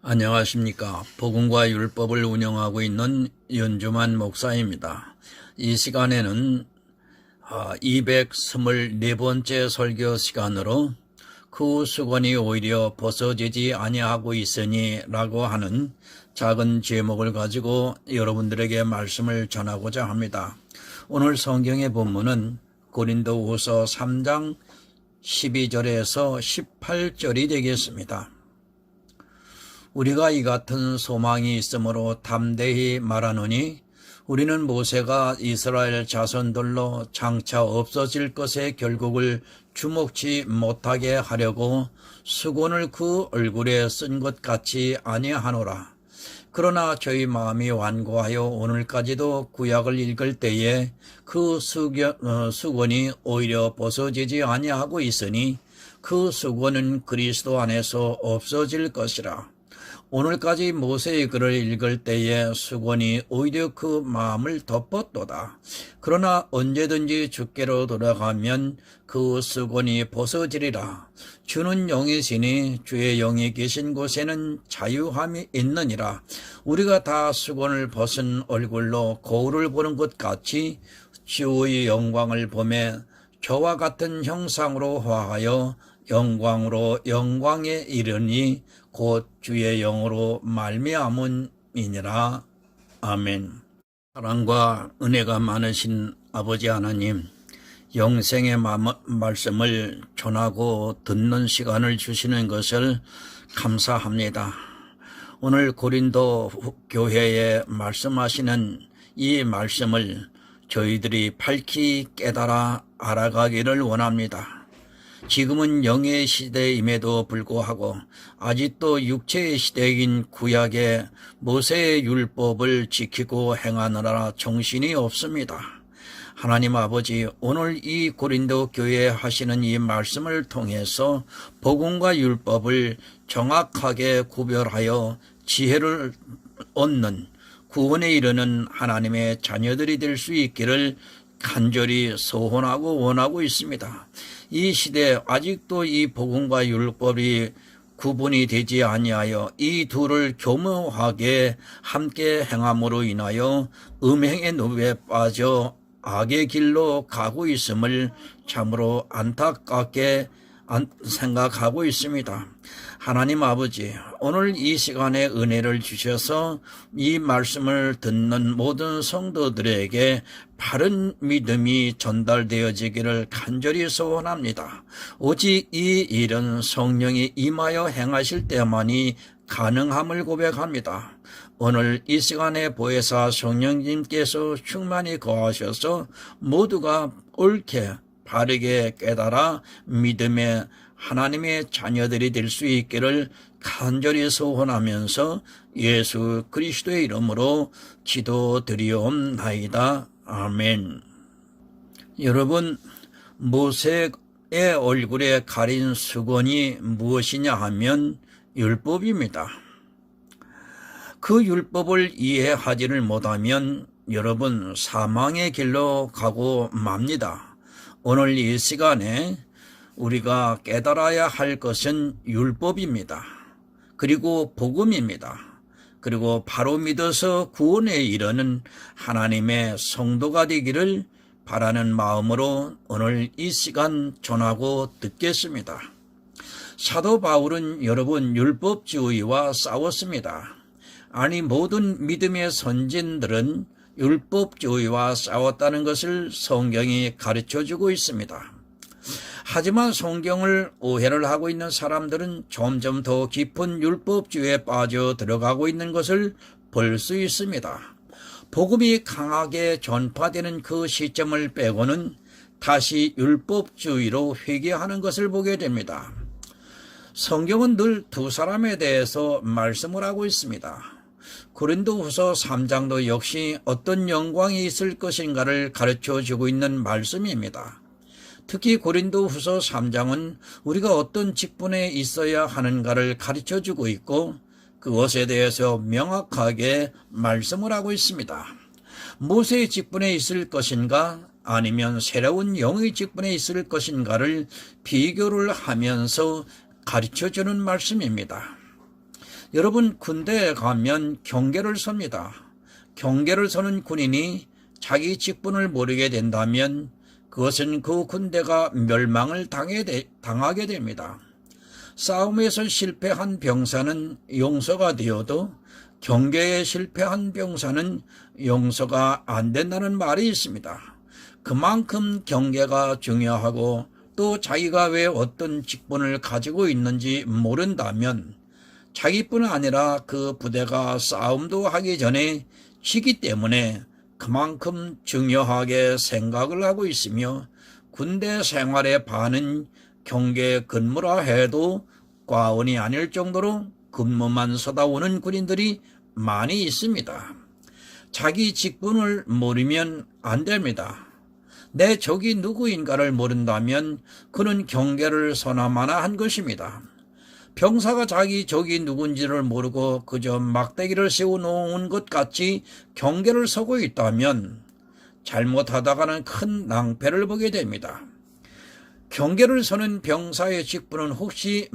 안녕하십니까. 복음과 율법을 운영하고 있는 연주만 목사입니다. 이 시간에는 224번째 설교 시간으로 그 수건이 오히려 벗어지지 아니하고 있으니 라고 하는 작은 제목을 가지고 여러분들에게 말씀을 전하고자 합니다. 오늘 성경의 본문은 고린도후서 3장 12절에서 18절이 되겠습니다. 우리가 이 같은 소망이 있으므로 담대히 말하노니 우리는 모세가 이스라엘 자손들로 장차 없어질 것의 결국을 주목치 못하게 하려고 수건을 그 얼굴에 쓴 것 같이 아니하노라. 그러나 저희 마음이 완고하여 오늘까지도 구약을 읽을 때에 그 수건이 오히려 벗어지지 아니하고 있으니 그 수건은 그리스도 안에서 없어질 것이라. 오늘까지 모세의 글을 읽을 때에 수건이 오히려 그 마음을 덮었도다. 그러나 언제든지 주께로 돌아가면 그 수건이 벗어지리라. 주는 영이시니 주의 영이 계신 곳에는 자유함이 있느니라. 우리가 다 수건을 벗은 얼굴로 거울을 보는 것 같이 주의 영광을 보매 저와 같은 형상으로 화하여 영광으로 영광에 이르니 곧 주의 영으로 말미암음이니라. 아멘. 사랑과 은혜가 많으신 아버지 하나님, 영생의 말씀을 전하고 듣는 시간을 주시는 것을 감사합니다. 오늘 고린도 교회에 말씀하시는 이 말씀을 저희들이 밝히 깨달아 알아가기를 원합니다. 지금은 영의 시대임에도 불구하고 아직도 육체의 시대인 구약의 모세의 율법을 지키고 행하느라 정신이 없습니다. 하나님 아버지, 오늘 이 고린도 교회에 하시는 이 말씀을 통해서 복음과 율법을 정확하게 구별하여 지혜를 얻는 구원에 이르는 하나님의 자녀들이 될 수 있기를 간절히 소원하고 원하고 있습니다. 이 시대에 아직도 이 복음과 율법이 구분이 되지 아니하여 이 둘을 교묘하게 함께 행함으로 인하여 음행의 늪에 빠져 악의 길로 가고 있음을 참으로 안타깝게 생각하고 있습니다. 하나님 아버지, 오늘 이 시간에 은혜를 주셔서 이 말씀을 듣는 모든 성도들에게 바른 믿음이 전달되어지기를 간절히 소원합니다. 오직 이 일은 성령이 임하여 행하실 때만이 가능함을 고백합니다. 오늘 이 시간에 보혜사 성령님께서 충만히 거하셔서 모두가 옳게 바르게 깨달아 믿음의 하나님의 자녀들이 될 수 있기를 간절히 소원하면서 예수 그리스도의 이름으로 기도드리옵나이다. 아멘. 여러분, 모세의 얼굴에 가린 수건이 무엇이냐 하면 율법입니다. 그 율법을 이해하지를 못하면 여러분 사망의 길로 가고 맙니다. 오늘 이 시간에 우리가 깨달아야 할 것은 율법입니다. 그리고 복음입니다. 그리고 바로 믿어서 구원에 이르는 하나님의 성도가 되기를 바라는 마음으로 오늘 이 시간 전하고 듣겠습니다. 사도 바울은 여러분 율법주의와 싸웠습니다. 아니 모든 믿음의 선진들은 율법주의와 싸웠다는 것을 성경이 가르쳐주고 있습니다. 하지만 성경을 오해를 하고 있는 사람들은 점점 더 깊은 율법주의에 빠져 들어가고 있는 것을 볼 수 있습니다. 복음이 강하게 전파되는 그 시점을 빼고는 다시 율법주의로 회귀하는 것을 보게 됩니다. 성경은 늘 두 사람에 대해서 말씀을 하고 있습니다. 고린도후서 3장도 역시 어떤 영광이 있을 것인가를 가르쳐주고 있는 말씀입니다. 특히 고린도후서 3장은 우리가 어떤 직분에 있어야 하는가를 가르쳐주고 있고 그것에 대해서 명확하게 말씀을 하고 있습니다. 모세의 직분에 있을 것인가 아니면 새로운 영의 직분에 있을 것인가를 비교를 하면서 가르쳐주는 말씀입니다. 여러분, 군대에 가면 경계를 섭니다. 경계를 서는 군인이 자기 직분을 모르게 된다면 그것은 그 군대가 멸망을 당하게 됩니다. 싸움에서 실패한 병사는 용서가 되어도 경계에 실패한 병사는 용서가 안 된다는 말이 있습니다. 그만큼 경계가 중요하고 또 자기가 왜 어떤 직분을 가지고 있는지 모른다면 자기뿐 아니라 그 부대가 싸움도 하기 전에 지기 때문에 그만큼 중요하게 생각을 하고 있으며 군대 생활의 반은 경계 근무라 해도 과언이 아닐 정도로 근무만 서다오는 군인들이 많이 있습니다. 자기 직분을 모르면 안 됩니다. 내 적이 누구인가를 모른다면 그는 경계를 서나마나 한 것입니다. 병사가 자기 적이 누군지를 모르고 그저 막대기를 세워놓은 것 같이 경계를 서고 있다면 잘못하다가는 큰 낭패를 보게 됩니다. 경계를 서는 병사의 직분은 혹시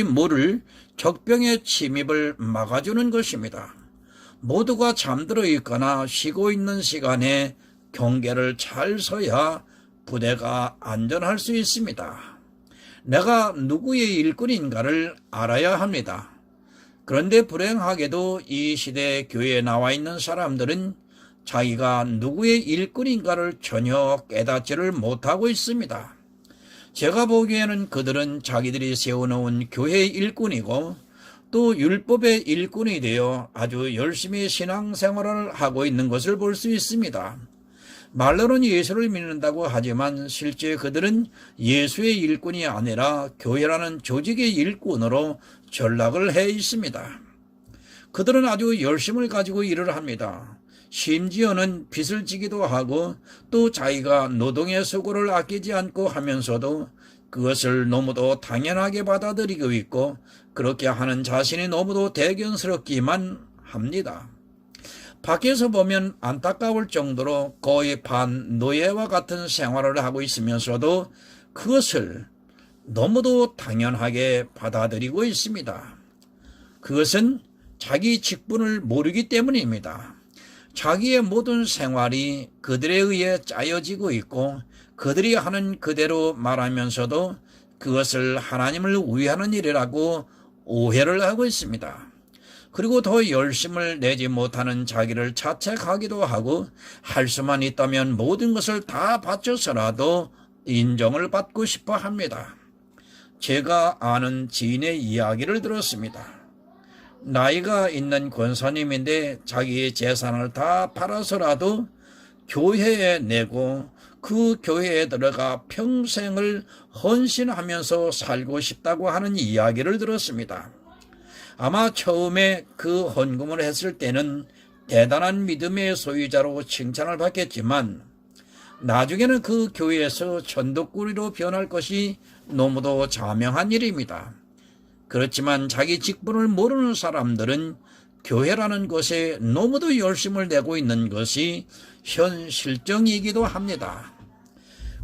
모를 적병의 침입을 막아주는 것입니다. 모두가 잠들어 있거나 쉬고 있는 시간에 경계를 잘 서야 부대가 안전할 수 있습니다. 내가 누구의 일꾼인가를 알아야 합니다. 그런데 불행하게도 이 시대 교회에 나와 있는 사람들은 자기가 누구의 일꾼인가를 전혀 깨닫지를 못하고 있습니다. 제가 보기에는 그들은 자기들이 세워놓은 교회의 일꾼이고 또 율법의 일꾼이 되어 아주 열심히 신앙생활을 하고 있는 것을 볼 수 있습니다. 말로는 예수를 믿는다고 하지만 실제 그들은 예수의 일꾼이 아니라 교회라는 조직의 일꾼으로 전락을 해 있습니다. 그들은 아주 열심을 가지고 일을 합니다. 심지어는 빚을 지기도 하고 또 자기가 노동의 수고를 아끼지 않고 하면서도 그것을 너무도 당연하게 받아들이고 있고 그렇게 하는 자신이 너무도 대견스럽기만 합니다. 밖에서 보면 안타까울 정도로 거의 반노예와 같은 생활을 하고 있으면서도 그것을 너무도 당연하게 받아들이고 있습니다. 그것은 자기 직분을 모르기 때문입니다. 자기의 모든 생활이 그들에 의해 짜여지고 있고 그들이 하는 그대로 말하면서도 그것을 하나님을 위하는 일이라고 오해를 하고 있습니다. 그리고 더 열심을 내지 못하는 자기를 자책하기도 하고 할 수만 있다면 모든 것을 다 바쳐서라도 인정을 받고 싶어 합니다. 제가 아는 지인의 이야기를 들었습니다. 나이가 있는 권사님인데 자기의 재산을 다 팔아서라도 교회에 내고 그 교회에 들어가 평생을 헌신하면서 살고 싶다고 하는 이야기를 들었습니다. 아마 처음에 그 헌금을 했을 때는 대단한 믿음의 소유자로 칭찬을 받겠지만 나중에는 그 교회에서 천덕꾸리로 변할 것이 너무도 자명한 일입니다. 그렇지만 자기 직분을 모르는 사람들은 교회라는 것에 너무도 열심을 내고 있는 것이 현실정이기도 합니다.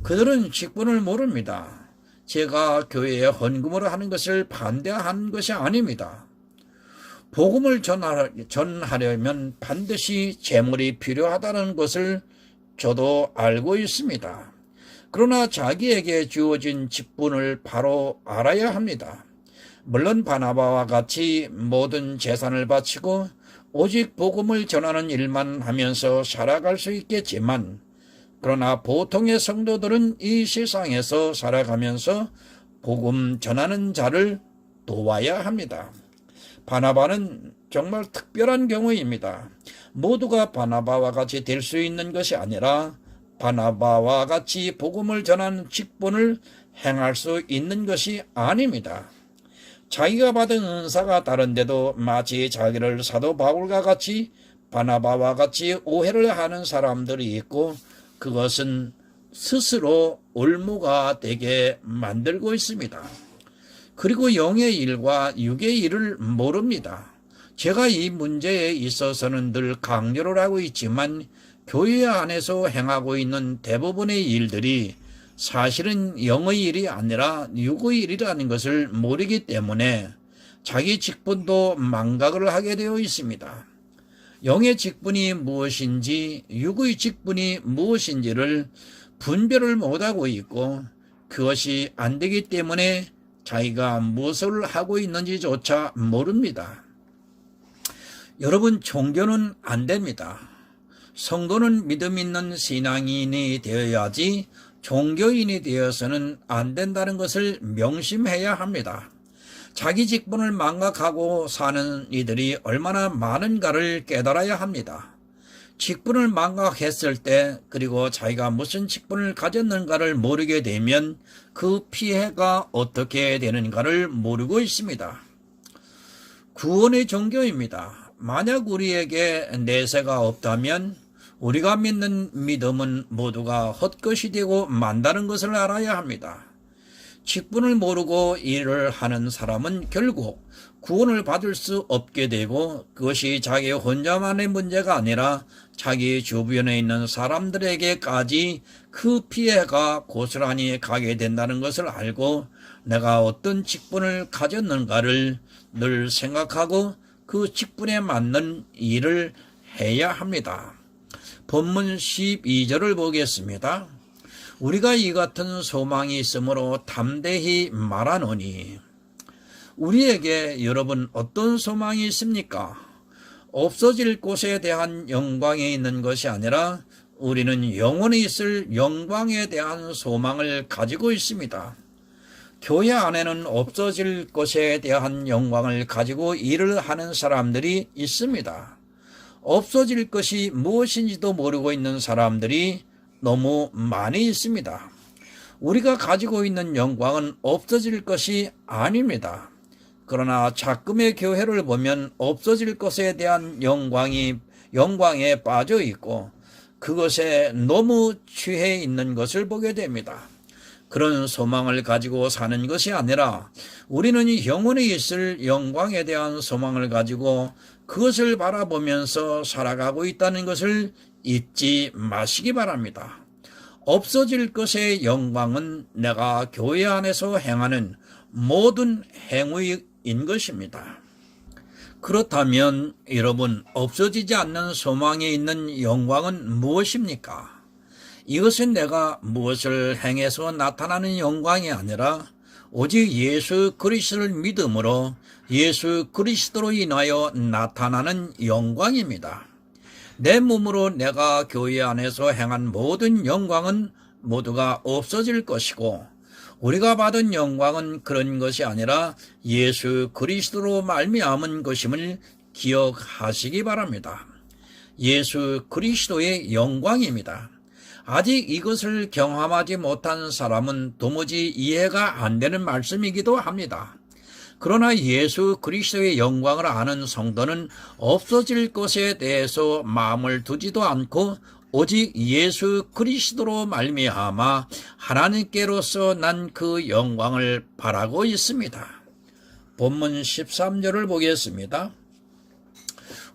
그들은 직분을 모릅니다. 제가 교회에 헌금을 하는 것을 반대하는 것이 아닙니다. 복음을 전하려면 반드시 재물이 필요하다는 것을 저도 알고 있습니다. 그러나 자기에게 주어진 직분을 바로 알아야 합니다. 물론 바나바와 같이 모든 재산을 바치고 오직 복음을 전하는 일만 하면서 살아갈 수 있겠지만 그러나 보통의 성도들은 이 세상에서 살아가면서 복음 전하는 자를 도와야 합니다. 바나바는 정말 특별한 경우입니다. 모두가 바나바와 같이 될 수 있는 것이 아니라 바나바와 같이 복음을 전하는 직분을 행할 수 있는 것이 아닙니다. 자기가 받은 은사가 다른데도 마치 자기를 사도 바울과 같이 바나바와 같이 오해를 하는 사람들이 있고 그것은 스스로 올무가 되게 만들고 있습니다. 그리고 영의 일과 육의 일을 모릅니다. 제가 이 문제에 있어서는 늘 강조를 하고 있지만 교회 안에서 행하고 있는 대부분의 일들이 사실은 영의 일이 아니라 육의 일이라는 것을 모르기 때문에 자기 직분도 망각을 하게 되어 있습니다. 영의 직분이 무엇인지 육의 직분이 무엇인지를 분별을 못하고 있고 그것이 안 되기 때문에 자기가 무엇을 하고 있는지조차 모릅니다. 여러분, 종교는 안 됩니다. 성도는 믿음 있는 신앙인이 되어야지 종교인이 되어서는 안 된다는 것을 명심해야 합니다. 자기 직분을 망각하고 사는 이들이 얼마나 많은가를 깨달아야 합니다. 직분을 망각했을 때 그리고 자기가 무슨 직분을 가졌는가를 모르게 되면 그 피해가 어떻게 되는가를 모르고 있습니다. 구원의 종교입니다. 만약 우리에게 내세가 없다면 우리가 믿는 믿음은 모두가 헛것이 되고 만다는 것을 알아야 합니다. 직분을 모르고 일을 하는 사람은 결국 구원을 받을 수 없게 되고 그것이 자기 혼자만의 문제가 아니라 자기 주변에 있는 사람들에게까지 그 피해가 고스란히 가게 된다는 것을 알고 내가 어떤 직분을 가졌는가를 늘 생각하고 그 직분에 맞는 일을 해야 합니다. 본문 12절을 보겠습니다. 우리가 이 같은 소망이 있으므로 담대히 말하노니. 우리에게 여러분 어떤 소망이 있습니까? 없어질 곳에 대한 영광에 있는 것이 아니라 우리는 영원히 있을 영광에 대한 소망을 가지고 있습니다. 교회 안에는 없어질 것에 대한 영광을 가지고 일을 하는 사람들이 있습니다. 없어질 것이 무엇인지도 모르고 있는 사람들이 너무 많이 있습니다. 우리가 가지고 있는 영광은 없어질 것이 아닙니다. 그러나 작금의 교회를 보면 없어질 것에 대한 영광에 빠져 있고 그것에 너무 취해 있는 것을 보게 됩니다. 그런 소망을 가지고 사는 것이 아니라 우리는 영원히 있을 영광에 대한 소망을 가지고 그것을 바라보면서 살아가고 있다는 것을 잊지 마시기 바랍니다. 없어질 것의 영광은 내가 교회 안에서 행하는 모든 행위인 것입니다. 그렇다면 여러분, 없어지지 않는 소망에 있는 영광은 무엇입니까? 이것은 내가 무엇을 행해서 나타나는 영광이 아니라 오직 예수 그리스도를 믿음으로 예수 그리스도로 인하여 나타나는 영광입니다. 내 몸으로 내가 교회 안에서 행한 모든 영광은 모두가 없어질 것이고 우리가 받은 영광은 그런 것이 아니라 예수 그리스도로 말미암은 것임을 기억하시기 바랍니다. 예수 그리스도의 영광입니다. 아직 이것을 경험하지 못한 사람은 도무지 이해가 안 되는 말씀이기도 합니다. 그러나 예수 그리스도의 영광을 아는 성도는 없어질 것에 대해서 마음을 두지도 않고 오직 예수 그리스도로 말미암아 하나님께로서 난 그 영광을 바라고 있습니다. 본문 13절을 보겠습니다.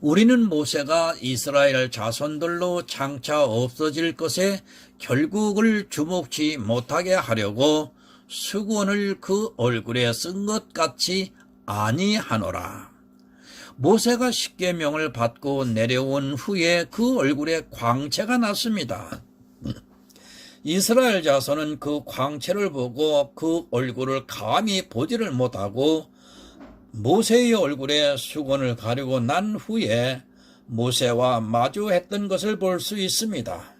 우리는 모세가 이스라엘 자손들로 장차 없어질 것에 결국을 주목치 못하게 하려고 수건을 그 얼굴에 쓴 것 같이 아니하노라. 모세가 십계명을 받고 내려온 후에 그 얼굴에 광채가 났습니다. 이스라엘 자손은 그 광채를 보고 그 얼굴을 감히 보지를 못하고 모세의 얼굴에 수건을 가리고 난 후에 모세와 마주했던 것을 볼 수 있습니다.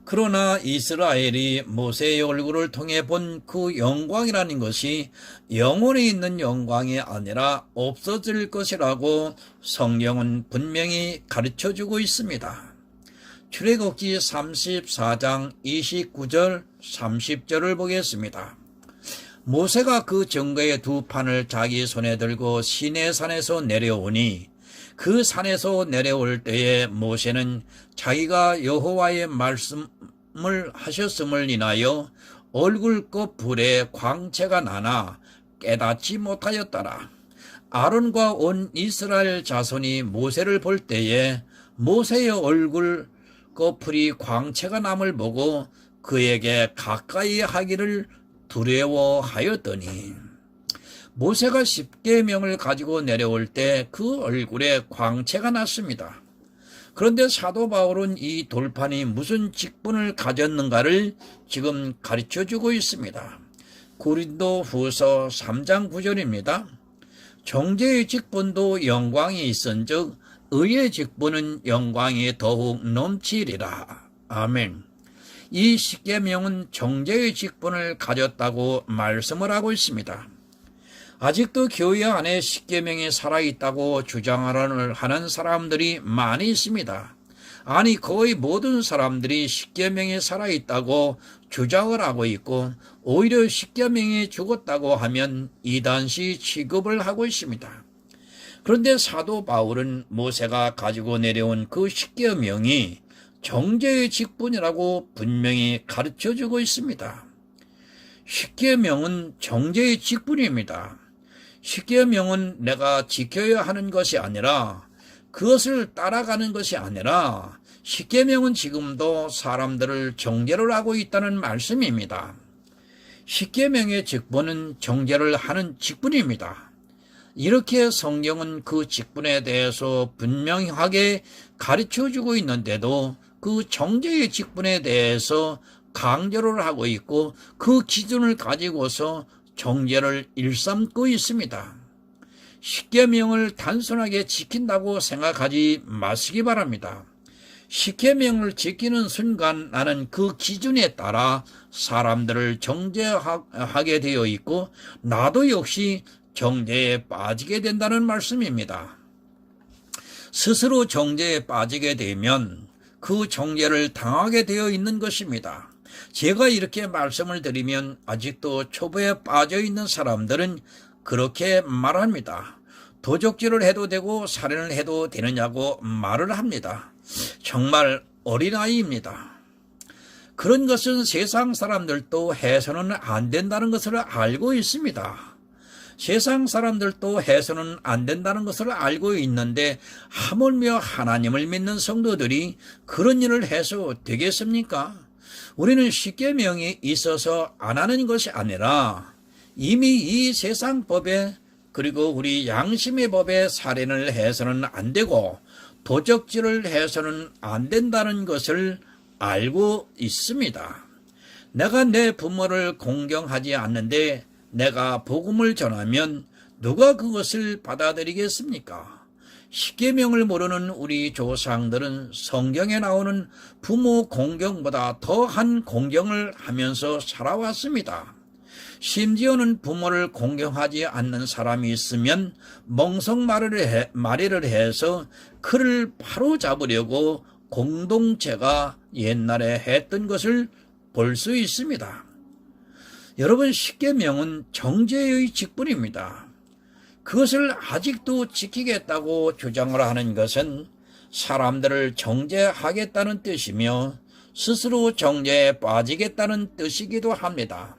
그러나 이스라엘이 모세의 얼굴을 통해 본 그 영광이라는 것이 영원히 있는 영광이 아니라 없어질 것이라고 성경은 분명히 가르쳐주고 있습니다. 출애굽기 34장 29절 30절을 보겠습니다. 모세가 그 증거의 두 판을 자기 손에 들고 시내산에서 내려오니 그 산에서 내려올 때에 모세는 자기가 여호와의 말씀을 하셨음을 인하여 얼굴꽃 불에 광채가 나나 깨닫지 못하였더라. 아론과 온 이스라엘 자손이 모세를 볼 때에 모세의 얼굴꽃 불이 광채가 남을 보고 그에게 가까이 하기를 두려워하였더니 모세가 십계명을 가지고 내려올 때 그 얼굴에 광채가 났습니다. 그런데 사도 바울은 이 돌판이 무슨 직분을 가졌는가를 지금 가르쳐주고 있습니다. 고린도 후서 3장 9절입니다. 정죄의 직분도 영광이 있은즉 의의 직분은 영광이 더욱 넘치리라. 아멘. 이 십계명은 정죄의 직분을 가졌다고 말씀을 하고 있습니다. 아직도 교회 안에 십계명이 살아있다고 주장하는 사람들이 많이 있습니다. 아니, 거의 모든 사람들이 십계명이 살아있다고 주장을 하고 있고 오히려 십계명이 죽었다고 하면 이단시 취급을 하고 있습니다. 그런데 사도 바울은 모세가 가지고 내려온 그 십계명이 정죄의 직분이라고 분명히 가르쳐주고 있습니다. 십계명은 정죄의 직분입니다. 십계명은 내가 지켜야 하는 것이 아니라 그것을 따라가는 것이 아니라 십계명은 지금도 사람들을 정죄를 하고 있다는 말씀입니다. 십계명의 직분은 정죄를 하는 직분입니다. 이렇게 성경은 그 직분에 대해서 분명하게 가르쳐주고 있는데도 그 정죄의 직분에 대해서 강조를 하고 있고 그 기준을 가지고서 정죄를 일삼고 있습니다. 십계명을 단순하게 지킨다고 생각하지 마시기 바랍니다. 십계명을 지키는 순간 나는 그 기준에 따라 사람들을 정죄하게 되어 있고 나도 역시 정죄에 빠지게 된다는 말씀입니다. 스스로 정죄에 빠지게 되면 그 정죄를 당하게 되어 있는 것입니다. 제가 이렇게 말씀을 드리면 아직도 초보에 빠져 있는 사람들은 그렇게 말합니다. 도적질을 해도 되고 살인을 해도 되느냐고 말을 합니다. 정말 어린아이입니다. 그런 것은 세상 사람들도 해서는 안 된다는 것을 알고 있습니다. 세상 사람들도 해서는 안 된다는 것을 알고 있는데 하물며 하나님을 믿는 성도들이 그런 일을 해서 되겠습니까? 우리는 십계명이 있어서 안 하는 것이 아니라 이미 이 세상 법에 그리고 우리 양심의 법에 살인을 해서는 안 되고 도적질을 해서는 안 된다는 것을 알고 있습니다. 내가 내 부모를 공경하지 않는데 내가 복음을 전하면 누가 그것을 받아들이겠습니까? 십계명을 모르는 우리 조상들은 성경에 나오는 부모 공경보다 더한 공경을 하면서 살아왔습니다. 심지어는 부모를 공경하지 않는 사람이 있으면 멍석마리를 해서 그를 바로잡으려고 공동체가 옛날에 했던 것을 볼 수 있습니다. 여러분, 십계명은 정죄의 직분입니다. 그것을 아직도 지키겠다고 주장을 하는 것은 사람들을 정죄하겠다는 뜻이며 스스로 정죄에 빠지겠다는 뜻이기도 합니다.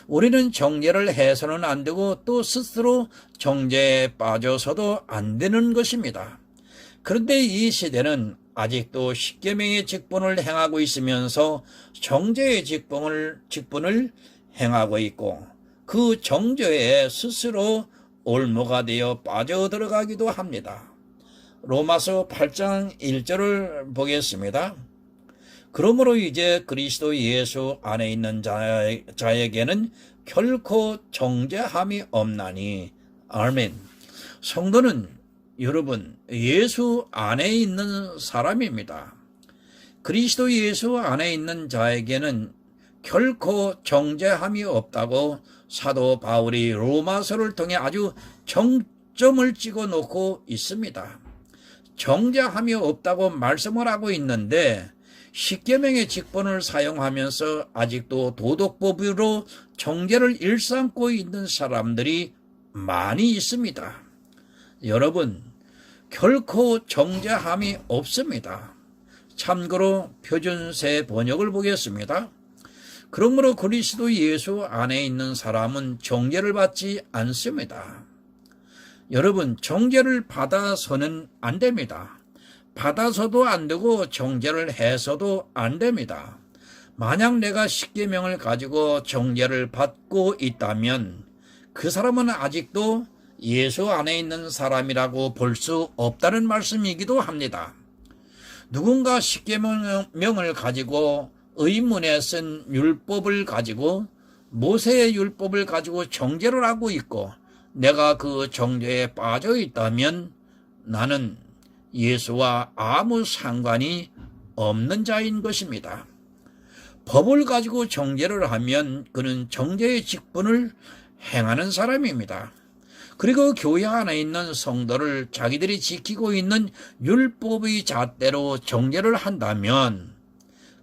우리는 정죄를 해서는 안 되고 또 스스로 정죄에 빠져서도 안 되는 것입니다. 그런데 이 시대는 아직도 십계명의 직분을 행하고 있으면서 정죄의 직분을 행하고 있고 그 정죄에 스스로 올무가 되어 빠져들어가기도 합니다. 로마서 8장 1절을 보겠습니다. 그러므로 이제 그리스도 예수 안에 있는 자에게는 결코 정죄함이 없나니. 아멘. 성도는 여러분 예수 안에 있는 사람입니다. 그리스도 예수 안에 있는 자에게는 결코 정죄함이 없다고 사도 바울이 로마서를 통해 아주 정점을 찍어놓고 있습니다. 정죄함이 없다고 말씀을 하고 있는데 십계명의 직분을 사용하면서 아직도 도덕법으로 정죄를 일삼고 있는 사람들이 많이 있습니다. 여러분, 결코 정죄함이 없습니다. 참고로 표준세 번역을 보겠습니다. 그러므로 그리스도 예수 안에 있는 사람은 정죄를 받지 않습니다. 여러분, 정죄를 받아서는 안 됩니다. 받아서도 안 되고 정죄를 해서도 안 됩니다. 만약 내가 십계명을 가지고 정죄를 받고 있다면 그 사람은 아직도 예수 안에 있는 사람이라고 볼 수 없다는 말씀이기도 합니다. 누군가 십계명을 가지고 의문에 쓴 율법을 가지고 모세의 율법을 가지고 정죄를 하고 있고 내가 그 정죄에 빠져 있다면 나는 예수와 아무 상관이 없는 자인 것입니다. 법을 가지고 정죄를 하면 그는 정죄의 직분을 행하는 사람입니다. 그리고 교회 안에 있는 성도를 자기들이 지키고 있는 율법의 잣대로 정죄를 한다면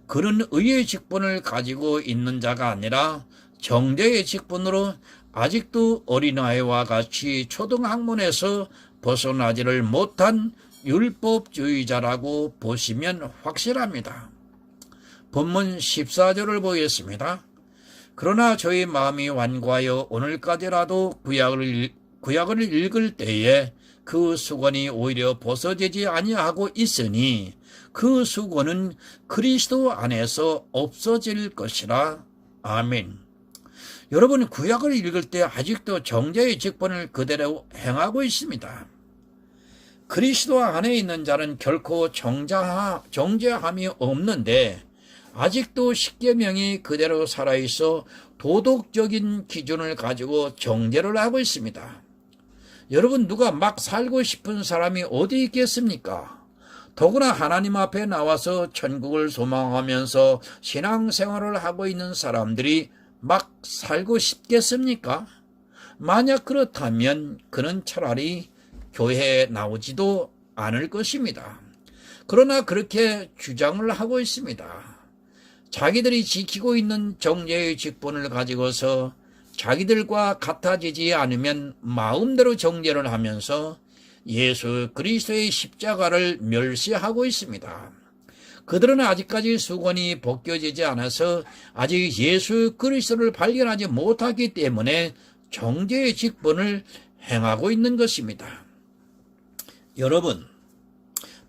그는 의의 직분을 가지고 있는 자가 아니라 정죄의 직분으로 아직도 어린아이와 같이 초등학문에서 벗어나지를 못한 율법주의자라고 보시면 확실합니다. 본문 14절을 보겠습니다. 그러나 저희 마음이 완고하여 오늘까지라도 구약을 읽을 때에 그 수건이 오히려 벗어지지 아니하고 있으니 그 수건은 그리스도 안에서 없어질 것이라. 아멘. 여러분, 구약을 읽을 때 아직도 정죄의 직분을 그대로 행하고 있습니다. 그리스도 안에 있는 자는 결코 정죄함이 없는데 아직도 십계명이 그대로 살아있어 도덕적인 기준을 가지고 정죄를 하고 있습니다. 여러분, 누가 막 살고 싶은 사람이 어디 있겠습니까? 더구나 하나님 앞에 나와서 천국을 소망하면서 신앙생활을 하고 있는 사람들이 막 살고 싶겠습니까? 만약 그렇다면 그는 차라리 교회에 나오지도 않을 것입니다. 그러나 그렇게 주장을 하고 있습니다. 자기들이 지키고 있는 정죄의 직분을 가지고서 자기들과 같아지지 않으면 마음대로 정죄를 하면서 예수 그리스도의 십자가를 멸시하고 있습니다. 그들은 아직까지 수건이 벗겨지지 않아서 아직 예수 그리스도를 발견하지 못하기 때문에 정죄의 직분을 행하고 있는 것입니다. 여러분,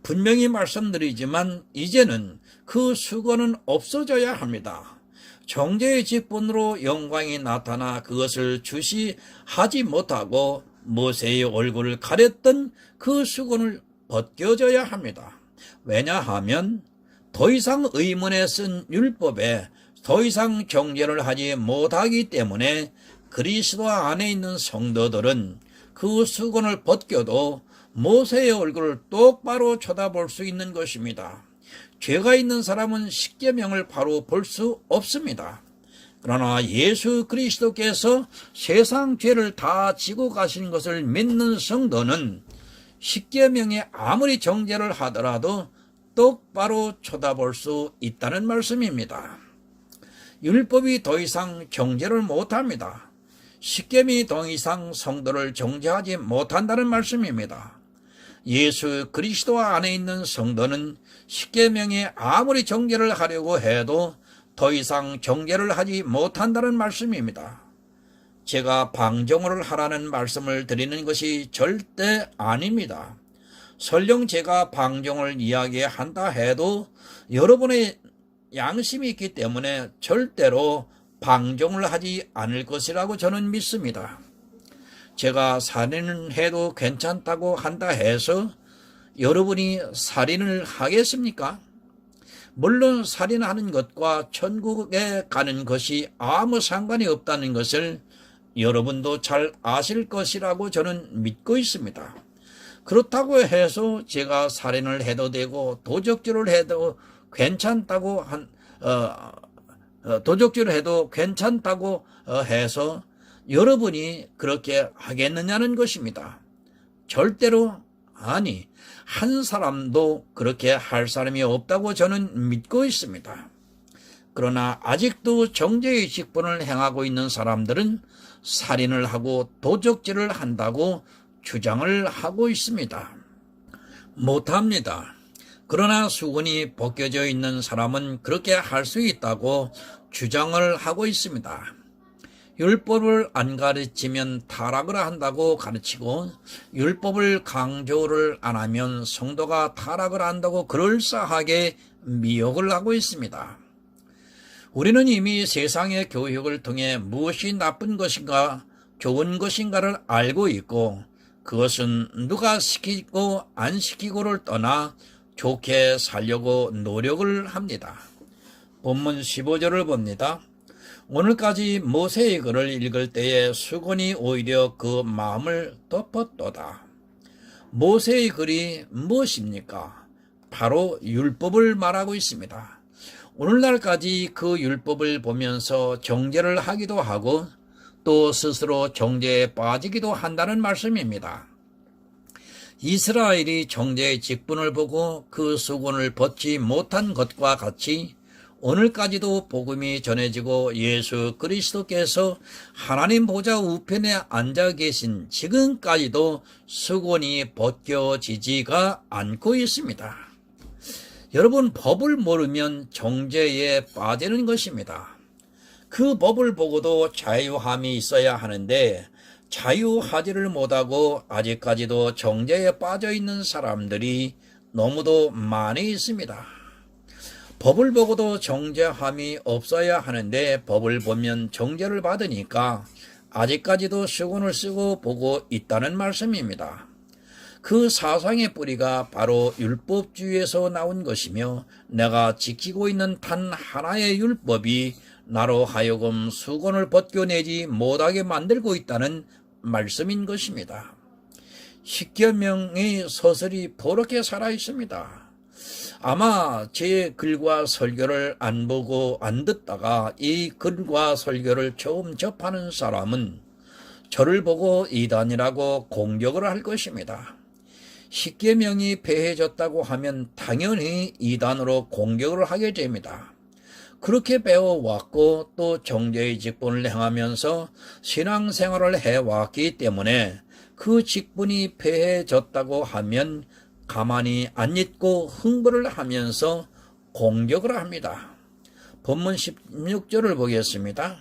분명히 말씀드리지만 이제는 그 수건은 없어져야 합니다. 정죄의 직분으로 영광이 나타나 그것을 주시하지 못하고 모세의 얼굴을 가렸던 그 수건을 벗겨져야 합니다. 왜냐하면 더 이상 의문에 쓴 율법에 더 이상 정죄를 하지 못하기 때문에 그리스도 안에 있는 성도들은 그 수건을 벗겨도 모세의 얼굴을 똑바로 쳐다볼 수 있는 것입니다. 죄가 있는 사람은 십계명을 바로 볼 수 없습니다. 그러나 예수 그리스도께서 세상 죄를 다 지고 가신 것을 믿는 성도는 십계명에 아무리 정죄를 하더라도 똑바로 쳐다볼 수 있다는 말씀입니다. 율법이 더 이상 정죄를 못합니다. 십계명이 더 이상 성도를 정죄하지 못한다는 말씀입니다. 예수 그리스도 안에 있는 성도는 십계명에 아무리 정죄를 하려고 해도 더 이상 정죄를 하지 못한다는 말씀입니다. 제가 방종을 하라는 말씀을 드리는 것이 절대 아닙니다. 설령 제가 방종을 이야기한다 해도 여러분의 양심이 있기 때문에 절대로 방종을 하지 않을 것이라고 저는 믿습니다. 제가 살인을 해도 괜찮다고 한다 해서 여러분이 살인을 하겠습니까? 물론 살인하는 것과 천국에 가는 것이 아무 상관이 없다는 것을 여러분도 잘 아실 것이라고 저는 믿고 있습니다. 그렇다고 해서 제가 살인을 해도 되고 도적질을 해도 괜찮다고 도적질을 해도 괜찮다고 해서 여러분이 그렇게 하겠느냐는 것입니다. 절대로 아니, 한 사람도 그렇게 할 사람이 없다고 저는 믿고 있습니다. 그러나 아직도 정죄의 직분을 행하고 있는 사람들은 살인을 하고 도적질을 한다고 주장을 하고 있습니다. 못합니다. 그러나 수건이 벗겨져 있는 사람은 그렇게 할 수 있다고 주장을 하고 있습니다. 율법을 안 가르치면 타락을 한다고 가르치고 율법을 강조를 안 하면 성도가 타락을 한다고 그럴싸하게 미혹을 하고 있습니다. 우리는 이미 세상의 교육을 통해 무엇이 나쁜 것인가, 좋은 것인가를 알고 있고 그것은 누가 시키고 안 시키고를 떠나 좋게 살려고 노력을 합니다. 본문 15절을 봅니다. 오늘까지 모세의 글을 읽을 때에 수건이 오히려 그 마음을 덮었도다. 모세의 글이 무엇입니까? 바로 율법을 말하고 있습니다. 오늘날까지 그 율법을 보면서 정죄를 하기도 하고 또 스스로 정죄에 빠지기도 한다는 말씀입니다. 이스라엘이 정죄의 직분을 보고 그 수건을 벗지 못한 것과 같이 오늘까지도 복음이 전해지고 예수 그리스도께서 하나님 보좌 우편에 앉아 계신 지금까지도 수건이 벗겨지지가 않고 있습니다. 여러분, 법을 모르면 정죄에 빠지는 것입니다. 그 법을 보고도 자유함이 있어야 하는데 자유하지를 못하고 아직까지도 정죄에 빠져 있는 사람들이 너무도 많이 있습니다. 법을 보고도 정죄함이 없어야 하는데 법을 보면 정죄를 받으니까 아직까지도 수건을 쓰고 보고 있다는 말씀입니다. 그 사상의 뿌리가 바로 율법주의에서 나온 것이며 내가 지키고 있는 단 하나의 율법이 나로 하여금 수건을 벗겨내지 못하게 만들고 있다는 말씀인 것입니다. 십계명의 서술이 그렇게 살아 있습니다. 아마 제 글과 설교를 안 보고 안 듣다가 이 글과 설교를 처음 접하는 사람은 저를 보고 이단이라고 공격을 할 것입니다. 십계명이 폐해졌다고 하면 당연히 이단으로 공격을 하게 됩니다. 그렇게 배워왔고 또 정죄의 직분을 행하면서 신앙생활을 해왔기 때문에 그 직분이 폐해졌다고 하면 가만히 안 있고 흥분을 하면서 공격을 합니다. 본문 16절을 보겠습니다.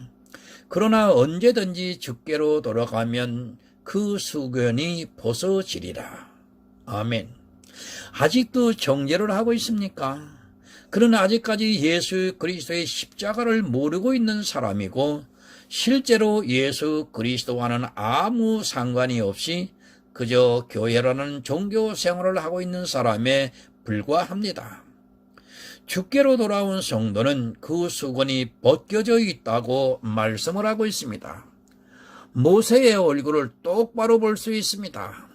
그러나 언제든지 주께로 돌아가면 그 수건이 벗어지리라. 아멘. 아직도 정죄를 하고 있습니까? 그러나 아직까지 예수 그리스도의 십자가를 모르고 있는 사람이고 실제로 예수 그리스도와는 아무 상관이 없이 그저 교회라는 종교 생활을 하고 있는 사람에 불과합니다. 주께로 돌아온 성도는 그 수건이 벗겨져 있다고 말씀을 하고 있습니다. 모세의 얼굴을 똑바로 볼 수 있습니다.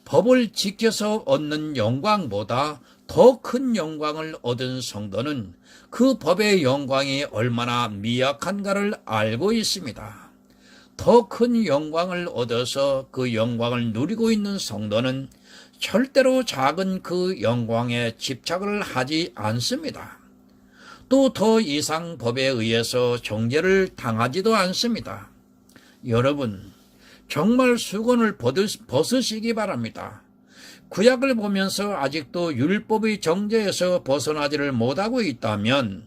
법을 지켜서 얻는 영광보다 더 큰 영광을 얻은 성도는 그 법의 영광이 얼마나 미약한가를 알고 있습니다. 더 큰 영광을 얻어서 그 영광을 누리고 있는 성도는 절대로 작은 그 영광에 집착을 하지 않습니다. 또 더 이상 법에 의해서 정죄를 당하지도 않습니다. 여러분, 정말 수건을 벗으시기 바랍니다. 구약을 보면서 아직도 율법의 정죄에서 벗어나지를 못하고 있다면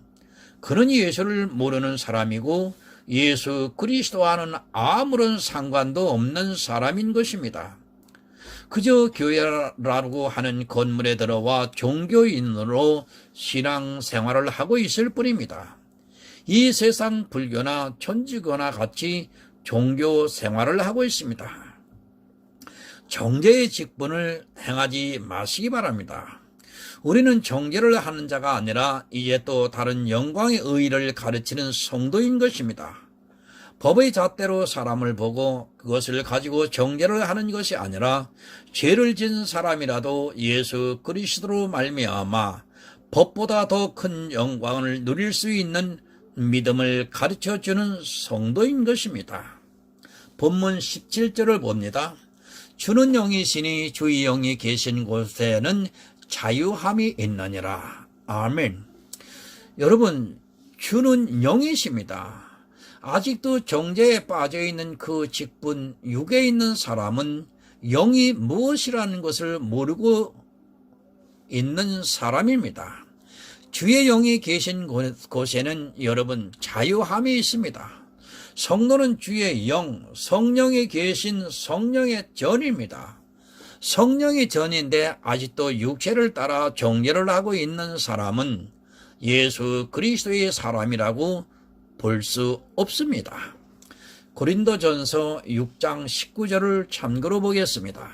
그는 예수를 모르는 사람이고 예수 그리스도와는 아무런 상관도 없는 사람인 것입니다. 그저 교회라고 하는 건물에 들어와 종교인으로 신앙생활을 하고 있을 뿐입니다. 이 세상 불교나 천주교나 같이 종교 생활을 하고 있습니다. 정죄의 직분을 행하지 마시기 바랍니다. 우리는 정죄를 하는 자가 아니라 이제 또 다른 영광의 의의를 가르치는 성도인 것입니다. 법의 잣대로 사람을 보고 그것을 가지고 정죄를 하는 것이 아니라 죄를 지은 사람이라도 예수 그리스도로 말미암아 법보다 더 큰 영광을 누릴 수 있는 믿음을 가르쳐주는 성도인 것입니다. 본문 17절을 봅니다. 주는 영이시니 주의 영이 계신 곳에는 자유함이 있느니라. 아멘. 여러분, 주는 영이십니다. 아직도 정죄에 빠져있는 그 직분, 육에 있는 사람은 영이 무엇이라는 것을 모르고 있는 사람입니다. 주의 영이 계신 곳에는 여러분 자유함이 있습니다. 성도는 주의 영, 성령이 계신 성령의 전입니다. 성령의 전인데 아직도 육체를 따라 정죄를 하고 있는 사람은 예수 그리스도의 사람이라고 볼 수 없습니다. 고린도전서 6장 19절을 참고로 보겠습니다.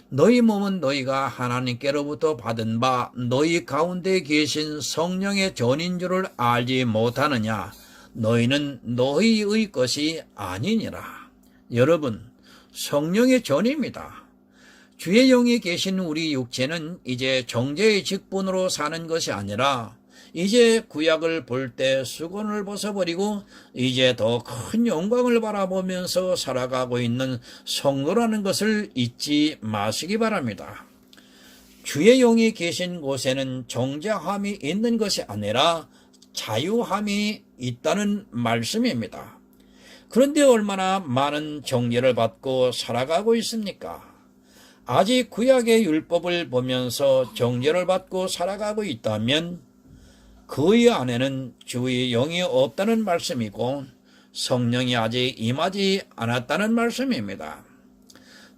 너희 몸은 너희가 하나님께로부터 받은 바 너희 가운데 계신 성령의 전인 줄을 알지 못하느냐. 너희는 너희의 것이 아니니라. 여러분, 성령의 전입니다. 주의 영이 계신 우리 육체는 이제 정죄의 직분으로 사는 것이 아니라 이제 구약을 볼 때 수건을 벗어버리고 이제 더 큰 영광을 바라보면서 살아가고 있는 성도라는 것을 잊지 마시기 바랍니다. 주의 영이 계신 곳에는 정죄함이 있는 것이 아니라 자유함이 있다는 말씀입니다. 그런데 얼마나 많은 정죄를 받고 살아가고 있습니까? 아직 구약의 율법을 보면서 정죄를 받고 살아가고 있다면 그의 안에는 주의 영이 없다는 말씀이고 성령이 아직 임하지 않았다는 말씀입니다.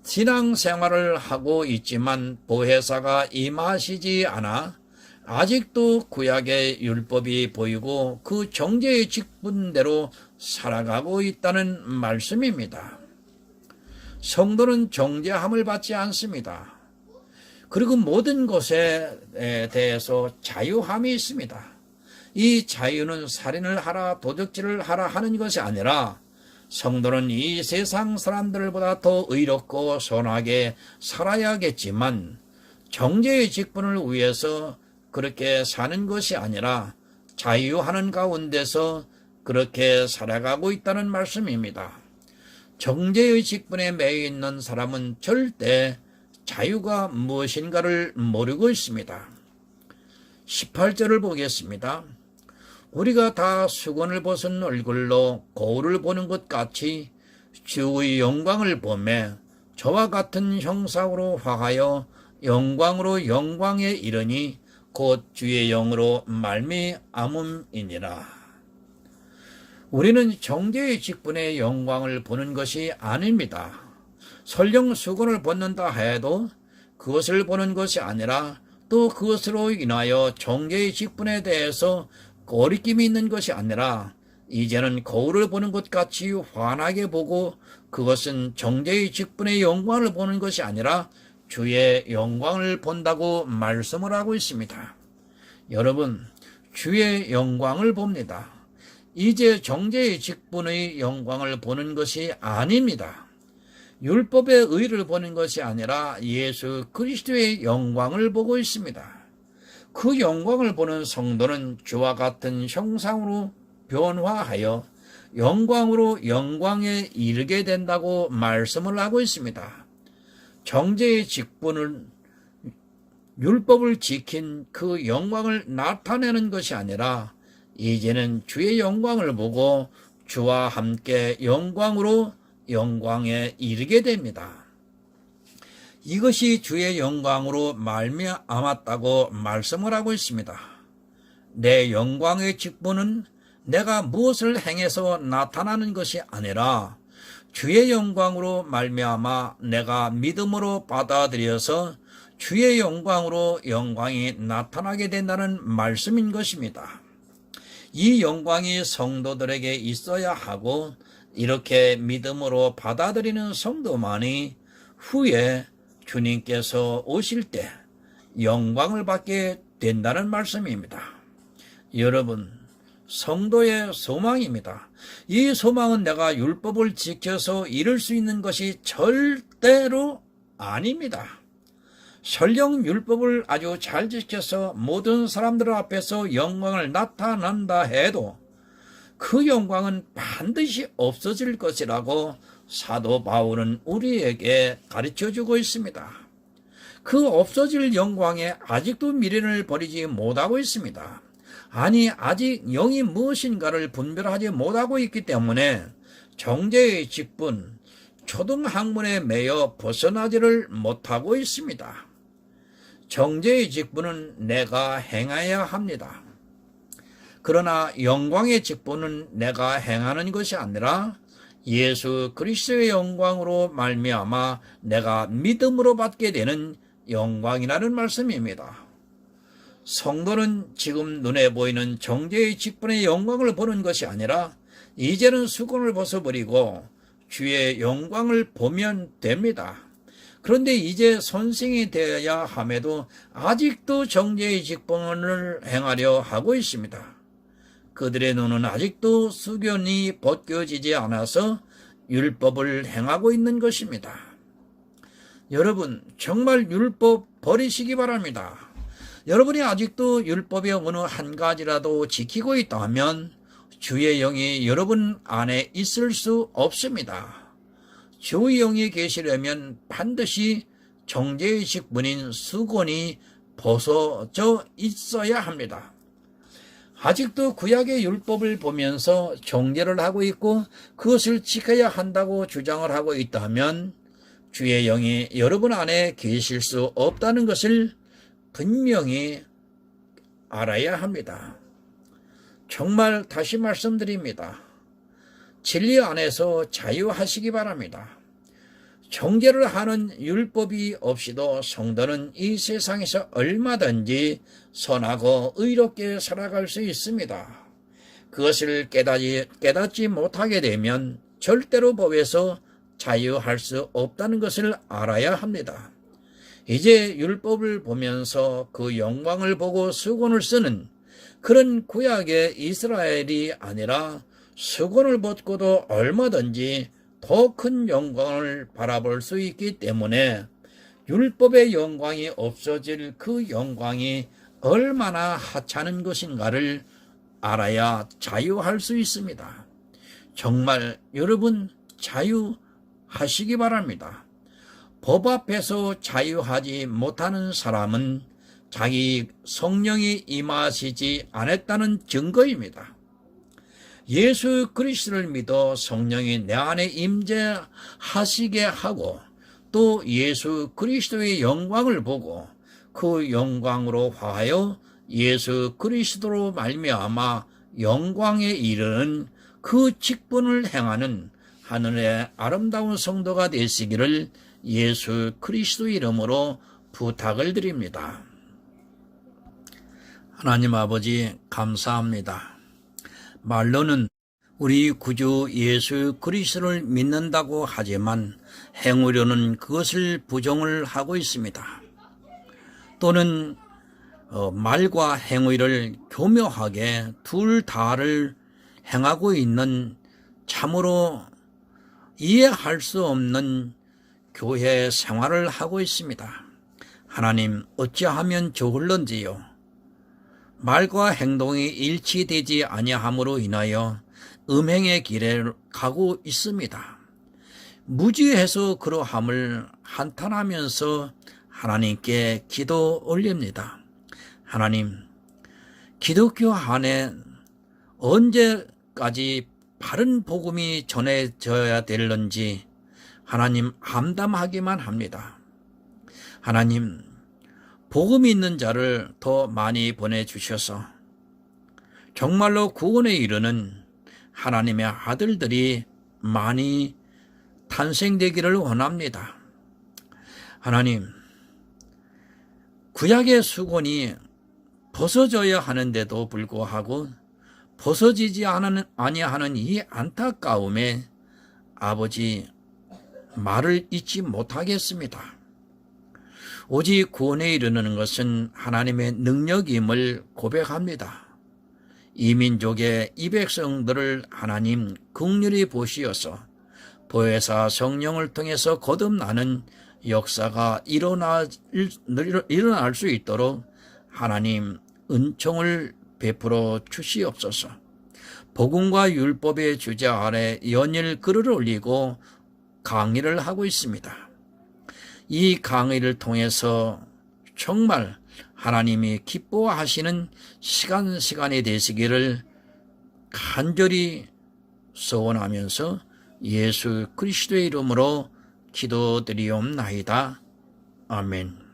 신앙생활을 하고 있지만 보혜사가 임하시지 않아 아직도 구약의 율법이 보이고 그 정죄의 직분대로 살아가고 있다는 말씀입니다. 성도는 정죄함을 받지 않습니다. 그리고 모든 것에 대해서 자유함이 있습니다. 이 자유는 살인을 하라, 도적질을 하라 하는 것이 아니라 성도는 이 세상 사람들보다 더 의롭고 선하게 살아야겠지만 정죄의 직분을 위해서 그렇게 사는 것이 아니라 자유하는 가운데서 그렇게 살아가고 있다는 말씀입니다. 정죄의 직분에 매여 있는 사람은 절대 자유가 무엇인가를 모르고 있습니다. 18절을 보겠습니다. 우리가 다 수건을 벗은 얼굴로 거울을 보는 것 같이 주의 영광을 보매 저와 같은 형상으로 화하여 영광으로 영광에 이르니 곧 주의 영으로 말미암음이니라. 우리는 정죄의 직분의 영광을 보는 것이 아닙니다. 설령 수건을 벗는다 해도 그것을 보는 것이 아니라 또 그것으로 인하여 정죄의 직분에 대해서 거리낌이 있는 것이 아니라 이제는 거울을 보는 것 같이 환하게 보고 그것은 정죄의 직분의 영광을 보는 것이 아니라 주의 영광을 본다고 말씀을 하고 있습니다. 여러분, 주의 영광을 봅니다. 이제 정죄의 직분의 영광을 보는 것이 아닙니다. 율법의 의를 보는 것이 아니라 예수 그리스도의 영광을 보고 있습니다. 그 영광을 보는 성도는 주와 같은 형상으로 변화하여 영광으로 영광에 이르게 된다고 말씀을 하고 있습니다. 정죄의 직분은 율법을 지킨 그 영광을 나타내는 것이 아니라 이제는 주의 영광을 보고 주와 함께 영광으로 영광에 이르게 됩니다. 이것이 주의 영광으로 말미암았다고 말씀을 하고 있습니다. 내 영광의 직분은 내가 무엇을 행해서 나타나는 것이 아니라 주의 영광으로 말미암아 내가 믿음으로 받아들여서 주의 영광으로 영광이 나타나게 된다는 말씀인 것입니다. 이 영광이 성도들에게 있어야 하고 이렇게 믿음으로 받아들이는 성도만이 후에 주님께서 오실 때 영광을 받게 된다는 말씀입니다. 여러분, 성도의 소망입니다. 이 소망은 내가 율법을 지켜서 이룰 수 있는 것이 절대로 아닙니다. 설령 율법을 아주 잘 지켜서 모든 사람들 앞에서 영광을 나타난다 해도 그 영광은 반드시 없어질 것이라고 사도 바울은 우리에게 가르쳐주고 있습니다. 그 없어질 영광에 아직도 미련을 버리지 못하고 있습니다. 아니, 아직 영이 무엇인가를 분별하지 못하고 있기 때문에 정죄의 직분, 초등학문에 매여 벗어나지를 못하고 있습니다. 정죄의 직분은 내가 행해야 합니다. 그러나 영광의 직분은 내가 행하는 것이 아니라 예수 그리스도의 영광으로 말미암아 내가 믿음으로 받게 되는 영광이라는 말씀입니다. 성도는 지금 눈에 보이는 정죄의 직분의 영광을 보는 것이 아니라 이제는 수건을 벗어버리고 주의 영광을 보면 됩니다. 그런데 이제 선생이 되어야 함에도 아직도 정죄의 직분을 행하려 하고 있습니다. 그들의 눈은 아직도 수건이 벗겨지지 않아서 율법을 행하고 있는 것입니다. 여러분, 정말 율법 버리시기 바랍니다. 여러분이 아직도 율법의 어느 한 가지라도 지키고 있다면 주의 영이 여러분 안에 있을 수 없습니다. 주의 영이 계시려면 반드시 정죄의 직분인 수건이 벗어져 있어야 합니다. 아직도 구약의 율법을 보면서 정죄를 하고 있고 그것을 지켜야 한다고 주장을 하고 있다면 주의 영이 여러분 안에 계실 수 없다는 것을 분명히 알아야 합니다. 정말 다시 말씀드립니다. 진리 안에서 자유하시기 바랍니다. 정죄를 하는 율법이 없이도 성도는 이 세상에서 얼마든지 선하고 의롭게 살아갈 수 있습니다. 그것을 깨닫지 못하게 되면 절대로 법에서 자유할 수 없다는 것을 알아야 합니다. 이제 율법을 보면서 그 영광을 보고 수건을 쓰는 그런 구약의 이스라엘이 아니라 수건을 벗고도 얼마든지 더 큰 영광을 바라볼 수 있기 때문에 율법의 영광이 없어질 그 영광이 얼마나 하찮은 것인가를 알아야 자유할 수 있습니다. 정말 여러분 자유하시기 바랍니다. 법 앞에서 자유하지 못하는 사람은 자기 성령이 임하시지 않았다는 증거입니다. 예수 그리스도를 믿어 성령이 내 안에 임재하시게 하고 또 예수 그리스도의 영광을 보고 그 영광으로 화하여 예수 그리스도로 말미암아 영광에 이르는 그 직분을 행하는 하늘의 아름다운 성도가 되시기를 예수 그리스도 이름으로 부탁을 드립니다. 하나님 아버지 감사합니다. 말로는 우리 구주 예수 그리스도를 믿는다고 하지만 행하려는 그것을 부정을 하고 있습니다. 또는 말과 행위를 교묘하게 둘 다를 행하고 있는 참으로 이해할 수 없는 교회 생활을 하고 있습니다. 하나님 어찌하면 좋을런지요. 말과 행동이 일치되지 아니함으로 인하여 음행의 길에 가고 있습니다. 무지해서 그러함을 한탄하면서 하나님께 기도 올립니다. 하나님, 기독교 안에 언제까지 바른 복음이 전해져야 될는지 하나님 암담하기만 합니다. 하나님, 복음이 있는 자를 더 많이 보내주셔서 정말로 구원에 이르는 하나님의 아들들이 많이 탄생되기를 원합니다. 하나님, 구약의 수건이 벗어져야 하는데도 불구하고 벗어지지 아니하는 이 안타까움에 아버지 말을 잊지 못하겠습니다. 오직 구원에 이르는 것은 하나님의 능력임을 고백합니다. 이 민족의 이 백성들을 하나님 긍휼히 보시어서 보혜사 성령을 통해서 거듭나는 역사가 일어날 수 있도록 하나님 은총을 베풀어 주시옵소서. 복음과 율법의 주제 아래 연일 글을 올리고 강의를 하고 있습니다. 이 강의를 통해서 정말 하나님이 기뻐하시는 시간이 되시기를 간절히 소원하면서 예수 그리스도의 이름으로 기도드리옵나이다. 아멘.